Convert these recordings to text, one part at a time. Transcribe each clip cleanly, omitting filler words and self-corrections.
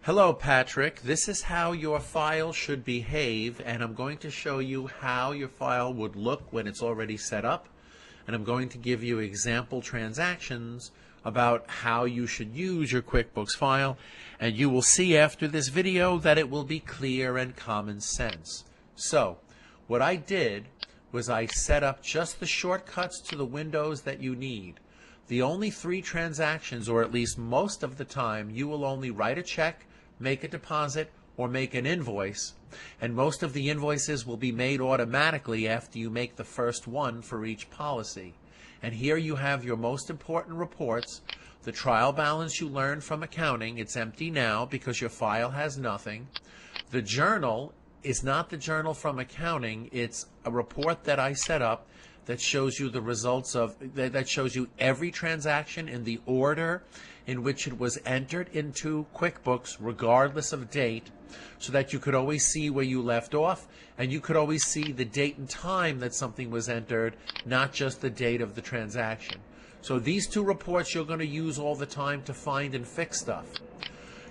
Hello, Patrick. This is how your file should behave, and I'm going to show you how your file would look when it's already set up, and I'm going to give you example transactions about how you should use your QuickBooks file, and you will see after this video that it will be clear and common sense. So, what I did was I set up just the shortcuts to the windows that you need. The only 3 transactions, or at least most of the time, you will only write a check, make a deposit, or make an invoice, and most of the invoices will be made automatically after you make the first one for each policy. And here you have your most important reports. The trial balance you learned from accounting, it's empty now because your file has nothing. The journal is not the journal from accounting, it's a report that I set up that shows you the results of, that shows you every transaction in the order in which it was entered into QuickBooks regardless of date, so that you could always see where you left off, and you could always see the date and time that something was entered, not just the date of the transaction. So these 2 reports you're going to use all the time to find and fix stuff.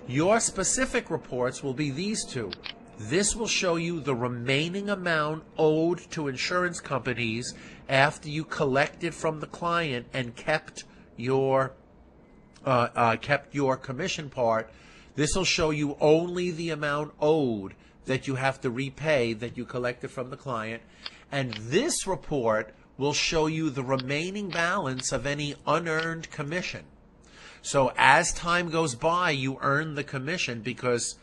Your specific reports will be these 2. This will show you the remaining amount owed to insurance companies after you collected from the client and kept your commission part. This will show you only the amount owed that you have to repay that you collected from the client. And this report will show you the remaining balance of any unearned commission. So as time goes by, you earn the commission because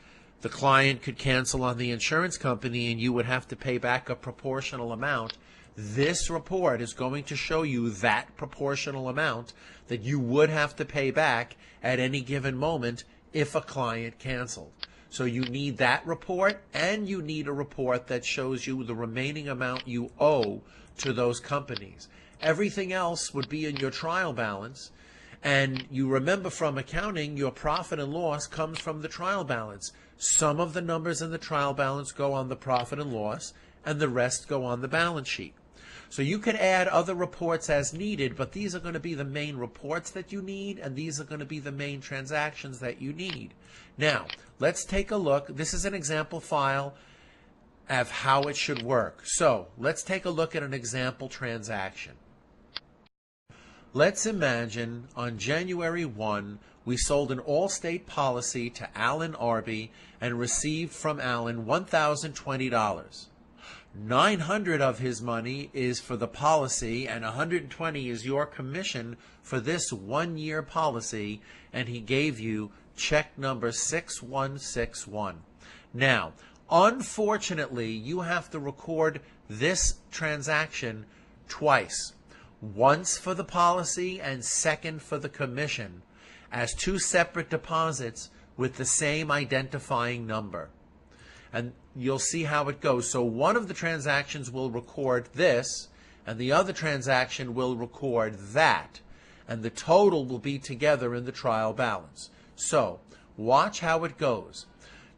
the client could cancel on the insurance company and you would have to pay back a proportional amount. This report is going to show you that proportional amount that you would have to pay back at any given moment if a client canceled. So you need that report, and you need a report that shows you the remaining amount you owe to those companies. Everything else would be in your trial balance. And you remember from accounting, your profit and loss comes from the trial balance. Some of the numbers in the trial balance go on the profit and loss, and the rest go on the balance sheet. So you can add other reports as needed, but these are going to be the main reports that you need, and these are going to be the main transactions that you need. Now, let's take a look. This is an example file of how it should work. So let's take a look at an example transaction. Let's imagine on January 1, we sold an Allstate policy to Alan Arby and received from Alan $1,020. $900 of his money is for the policy, and $120 is your commission for this 1-year policy, and he gave you check number 6161. Now, unfortunately, you have to record this transaction twice. Once for the policy and second for the commission, as 2 separate deposits with the same identifying number. And you'll see how it goes. So one of the transactions will record this, and the other transaction will record that. And the total will be together in the trial balance. So watch how it goes.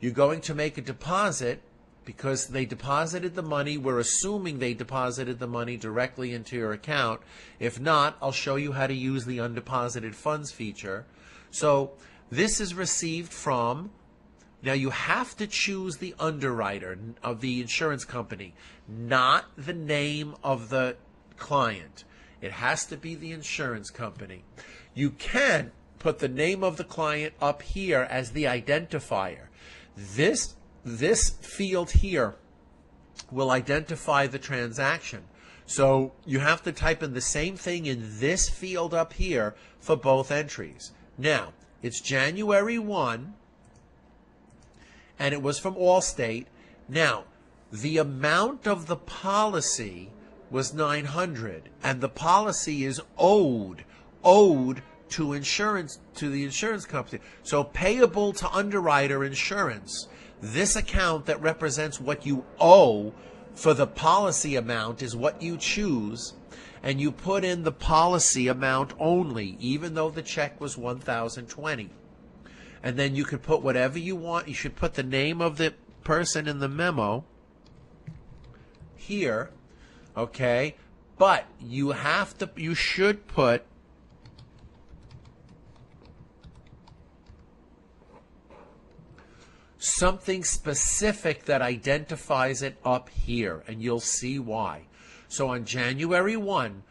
You're going to make a deposit because they deposited the money. We're assuming they deposited the money directly into your account. If not, I'll show you how to use the undeposited funds feature. So this is received from, now you have to choose the underwriter of the insurance company, not the name of the client. It has to be the insurance company. You can put the name of the client up here as the identifier. This field here will identify the transaction. So you have to type in the same thing in this field up here for both entries. Now, it's January 1, and it was from Allstate. Now, the amount of the policy was $900, and the policy is owed to the insurance company. So payable to underwriter insurance. This account that represents what you owe for the policy amount is what you choose, and you put in the policy amount only, even though the check was $1,020. And then you could put whatever you want. You should put the name of the person in the memo here, okay? But you should put something specific that identifies it up here, and you'll see why. So on January 1,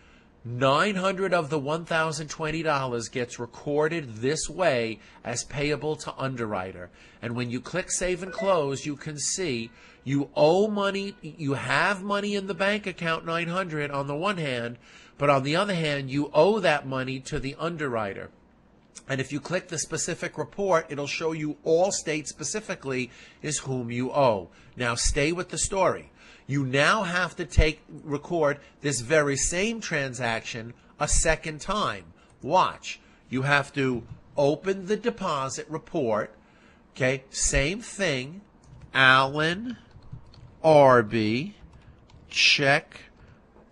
900 of the $1,020 gets recorded this way as payable to underwriter. And when you click Save and Close, you can see you owe money, you have money in the bank account, 900 on the one hand, but on the other hand, you owe that money to the underwriter. And if you click the specific report, it'll show you Allstate specifically is whom you owe. Now stay with the story. You now have to record this very same transaction a second time. Watch. You have to open the deposit report. Okay, same thing. Alan Arby, check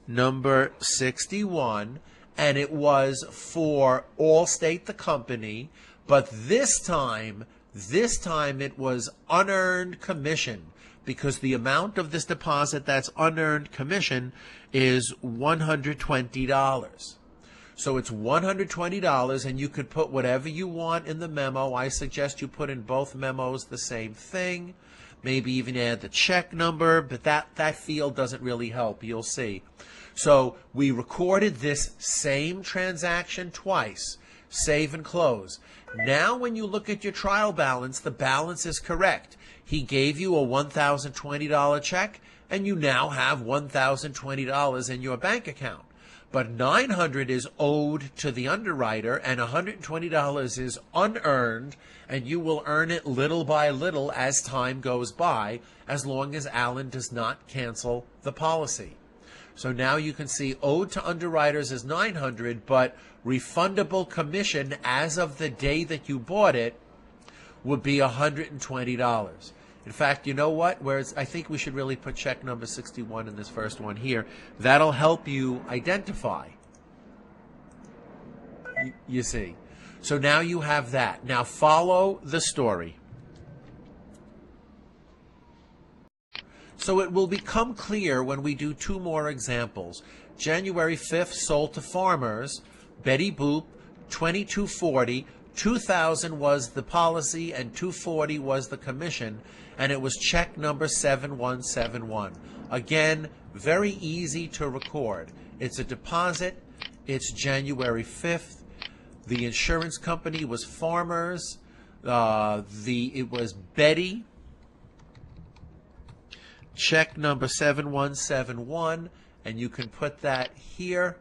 number 61, and it was for Allstate, the company, but this time it was unearned commission, because the amount of this deposit that's unearned commission is $120. So it's $120, and you could put whatever you want in the memo. I suggest you put in both memos the same thing. Maybe even add the check number, but that field doesn't really help. You'll see. So we recorded this same transaction twice. Save and close. Now when you look at your trial balance, the balance is correct. He gave you a $1,020 check, and you now have $1,020 in your bank account. But $900 is owed to the underwriter, and $120 is unearned, and you will earn it little by little as time goes by, as long as Alan does not cancel the policy. So now you can see owed to underwriters is $900, but refundable commission as of the day that you bought it would be $120. In fact, you know what? Whereas I think we should really put check number 61 in this first one here. That'll help you identify. You see. So now you have that. Now follow the story. So it will become clear when we do two more examples. January 5th, sold to farmers, Betty Boop, $22.40. $2,000 was the policy and $240 was the commission, and it was check number 7171. Again, very easy to record. It's a deposit. It's January 5th. The insurance company was Farmers. It was Betty. Check number 7171, and you can put that here.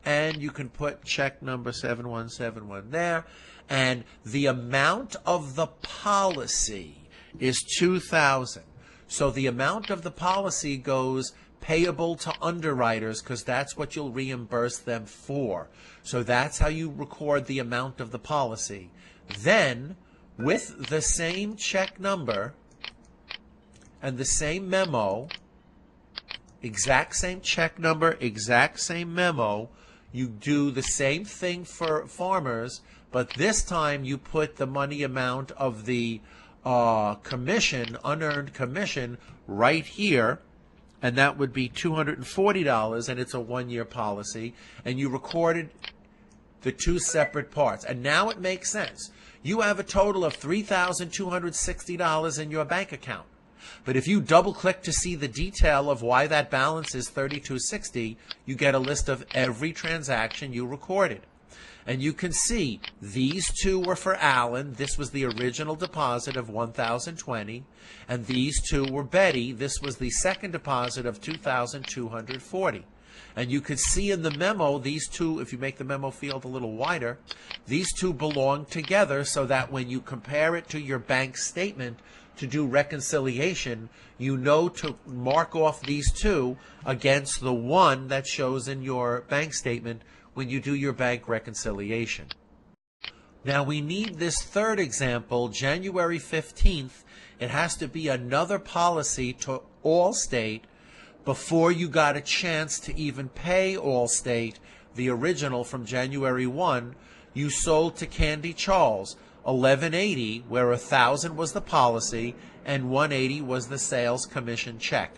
And you can put check number 7171 there. And the amount of the policy is $2,000. So the amount of the policy goes payable to underwriters, because that's what you'll reimburse them for. So that's how you record the amount of the policy. Then, with the same check number and the same memo, exact same check number, exact same memo, you do the same thing for farmers, but this time you put the money amount of the commission, unearned commission, right here, and that would be $240, and it's a one-year policy, and you recorded the two separate parts. And now it makes sense. You have a total of $3,260 in your bank account. But if you double-click to see the detail of why that balance is $3,260, you get a list of every transaction you recorded. And you can see these two were for Alan. This was the original deposit of $1,020. And these two were Betty. This was the second deposit of $2,240. And you could see in the memo, these two, if you make the memo field a little wider, these two belong together, so that when you compare it to your bank statement to do reconciliation, you know to mark off these two against the one that shows in your bank statement when you do your bank reconciliation. Now we need this third example, January 15th. It has to be another policy to Allstate before you got a chance to even pay Allstate the original from January 1. You sold to Candy Charles $11.80, where $1,000 was the policy and $180 was the sales commission check.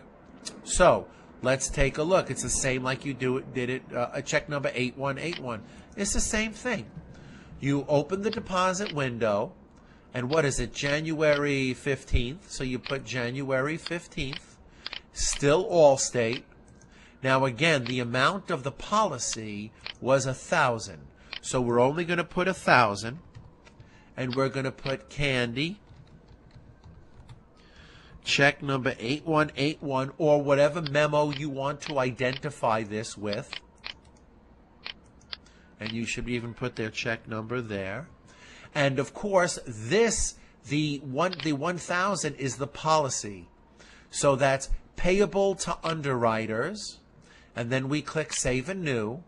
So let's take a look. It's the same like you did it check number 8181. It's the same thing. You open the deposit window, and what is it, January 15th? So you put January 15th, still Allstate. Now again, the amount of the policy was $1,000. So we're only going to put $1,000, and we're going to put Candy, check number 8181, or whatever memo you want to identify this with. And you should even put their check number there. And of course, the 1,000 is the policy. So that's payable to underwriters. And then we click Save Anew.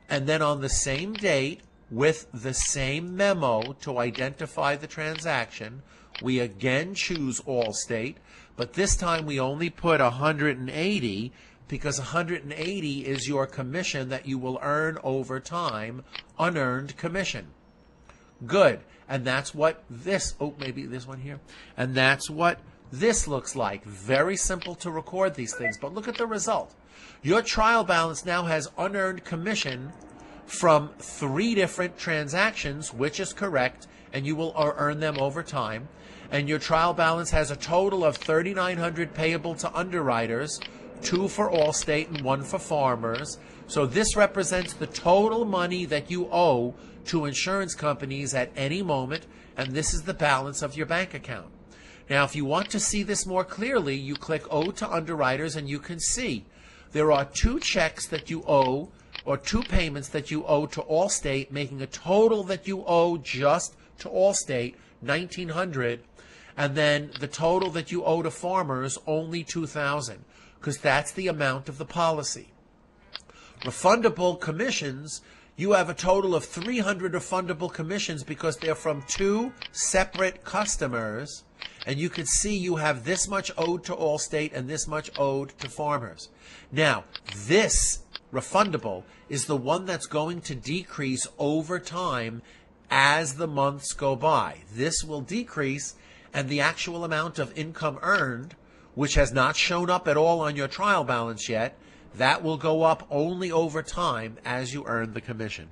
And then on the same date, with the same memo to identify the transaction, we again choose Allstate. But this time we only put 180, because 180 is your commission that you will earn over time, unearned commission. Good. And that's what this, maybe this one here. And that's what this looks like. Very simple to record these things, but look at the result. Your trial balance now has unearned commission from 3 different transactions, which is correct, and you will earn them over time. And your trial balance has a total of $3,900 payable to underwriters, 2 for Allstate and 1 for Farmers. So this represents the total money that you owe to insurance companies at any moment, and this is the balance of your bank account. Now, if you want to see this more clearly, you click Owe to Underwriters, and you can see there are 2 checks that you owe, or 2 payments that you owe to Allstate, making a total that you owe just to Allstate, $1,900, and then the total that you owe to Farmers, only $2,000. Because that's the amount of the policy. Refundable commissions, you have a total of 300 refundable commissions because they're from 2 separate customers, and you can see you have this much owed to Allstate and this much owed to Farmers. Now, this refundable is the one that's going to decrease over time as the months go by. This will decrease, and the actual amount of income earned, which has not shown up at all on your trial balance yet, that will go up only over time as you earn the commission.